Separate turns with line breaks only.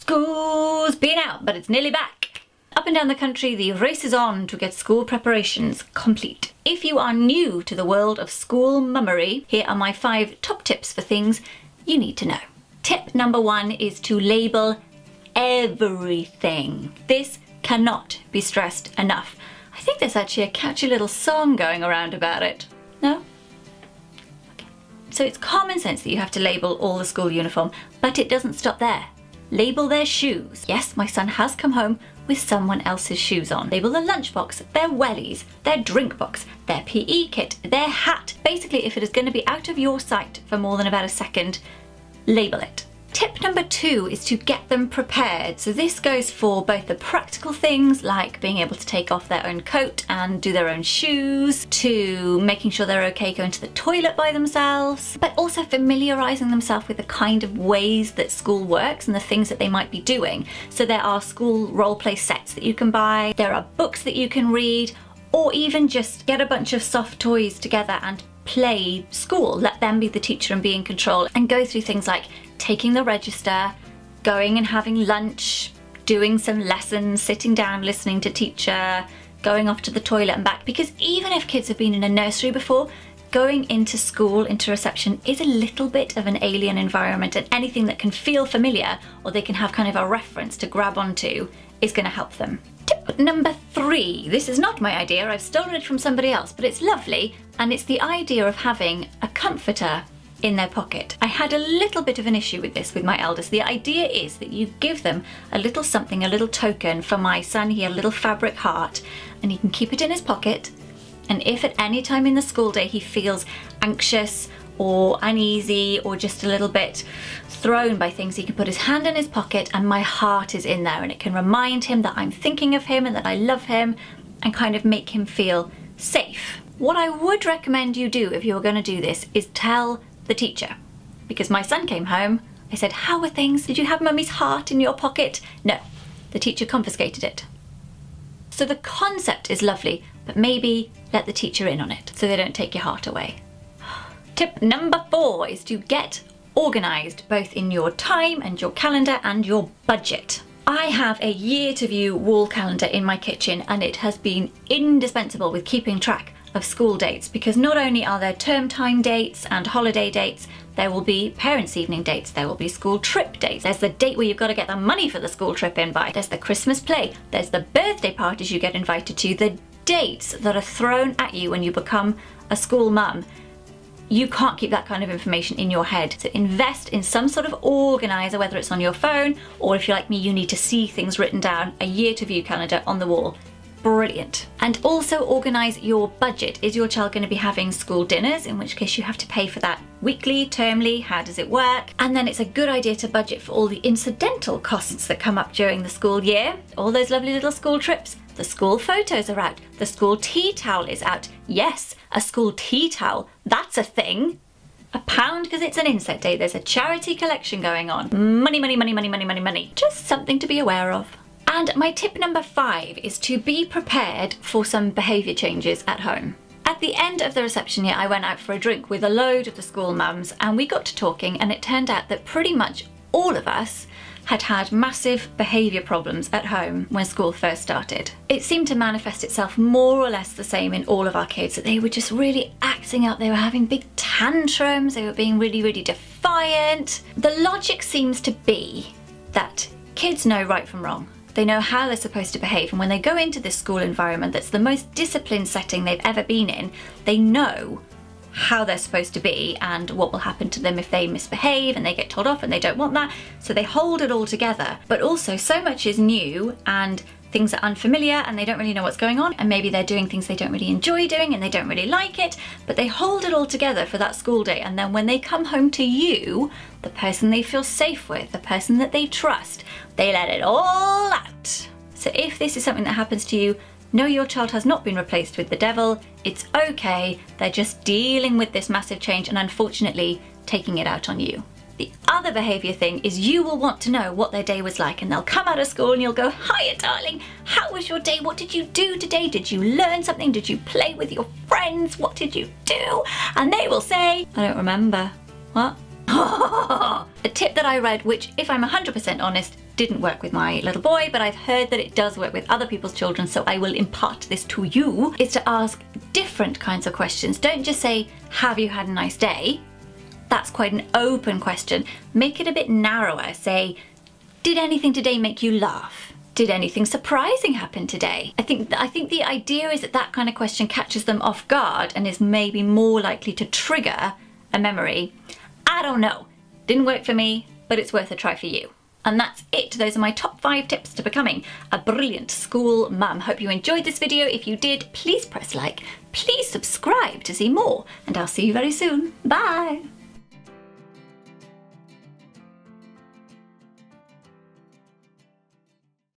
School's been out, but it's nearly back. Up and down the country, the race is on to get school preparations complete. If you are new to the world of school mummery, here are my 5 top tips for things you need to know. Tip number 1 is to label everything. This cannot be stressed enough. I think there's actually a catchy little song going around about it. No? Okay. So it's common sense that you have to label all the school uniform, but it doesn't stop there. Label their shoes. Yes, my son has come home with someone else's shoes on. Label the lunchbox, their wellies, their drink box, their PE kit, their hat. Basically, if it is going to be out of your sight for more than about a second, label it. Tip number 2 is to get them prepared. So this goes for both the practical things like being able to take off their own coat and do their own shoes, to making sure they're okay going to the toilet by themselves, but also familiarising themselves with the kind of ways that school works and the things that they might be doing. So there are school role play sets that you can buy, there are books that you can read, or even just get a bunch of soft toys together and play school. Let them be the teacher and be in control, and go through things like taking the register, going and having lunch, doing some lessons, sitting down, listening to teacher, going off to the toilet and back. Because even if kids have been in a nursery before, going into school, into reception, is a little bit of an alien environment, and anything that can feel familiar or they can have kind of a reference to grab onto is going to help them. Tip number 3. This is not my idea, I've stolen it from somebody else, but it's lovely, and it's the idea of having a comforter in their pocket. I had a little bit of an issue with this with my eldest. The idea is that you give them a little something, a little token. For my son, he had a little fabric heart, and he can keep it in his pocket, and if at any time in the school day he feels anxious or uneasy or just a little bit thrown by things, he can put his hand in his pocket and my heart is in there, and it can remind him that I'm thinking of him and that I love him, and kind of make him feel safe. What I would recommend you do if you're going to do this is tell the teacher. Because my son came home, I said, "How are things? Did you have mummy's heart in your pocket?" No, the teacher confiscated it. So the concept is lovely, but maybe let the teacher in on it so they don't take your heart away. Tip number 4 is to get organised, both in your time and your calendar and your budget. I have a year to view wall calendar in my kitchen, and it has been indispensable with keeping track of school dates, because not only are there term time dates and holiday dates, there will be parents' evening dates, there will be school trip dates, there's the date where you've got to get the money for the school trip in by, there's the Christmas play, there's the birthday parties you get invited to, the dates that are thrown at you when you become a school mum. You can't keep that kind of information in your head. So invest in some sort of organiser, whether it's on your phone, or if you're like me, you need to see things written down. A year to view calendar on the wall. Brilliant. And also organise your budget. Is your child going to be having school dinners, in which case you have to pay for that weekly, termly, how does it work? And then it's a good idea to budget for all the incidental costs that come up during the school year. All those lovely little school trips. The school photos are out. The school tea towel is out. Yes, a school tea towel. That's a thing. £1 because it's an inset day. There's a charity collection going on. Money, money, money, money, money, money, money. Just something to be aware of. And my tip number 5 is to be prepared for some behaviour changes at home. At the end of the reception year, I went out for a drink with a load of the school mums, and we got to talking, and it turned out that pretty much all of us had had massive behaviour problems at home when school first started. It seemed to manifest itself more or less the same in all of our kids, that they were just really acting up, they were having big tantrums, they were being really, really defiant. The logic seems to be that kids know right from wrong. They know how they're supposed to behave, and when they go into this school environment that's the most disciplined setting they've ever been in, they know how they're supposed to be and what will happen to them if they misbehave and they get told off and they don't want that. So they hold it all together. But also so much is new and things are unfamiliar and they don't really know what's going on, and maybe they're doing things they don't really enjoy doing and they don't really like it, but they hold it all together for that school day, and then when they come home to you, the person they feel safe with, the person that they trust, they let it all out. So if this is something that happens to you, know your child has not been replaced with the devil. It's okay, they're just dealing with this massive change and unfortunately taking it out on you. The other behaviour thing is you will want to know what their day was like, and they'll come out of school and you'll go, "Hiya darling, how was your day? What did you do today? Did you learn something? Did you play with your friends? What did you do?" And they will say, "I don't remember." What? A tip that I read, which if I'm 100% honest, didn't work with my little boy, but I've heard that it does work with other people's children, so I will impart this to you, is to ask different kinds of questions. Don't just say, have you had a nice day? That's quite an open question. Make it a bit narrower. Say, did anything today make you laugh? Did anything surprising happen today? I think the idea is that that kind of question catches them off guard and is maybe more likely to trigger a memory. I don't know. Didn't work for me, but it's worth a try for you. And that's it. Those are my top 5 tips to becoming a brilliant school mum. Hope you enjoyed this video. If you did, please press like. Please subscribe to see more. And I'll see you very soon. Bye.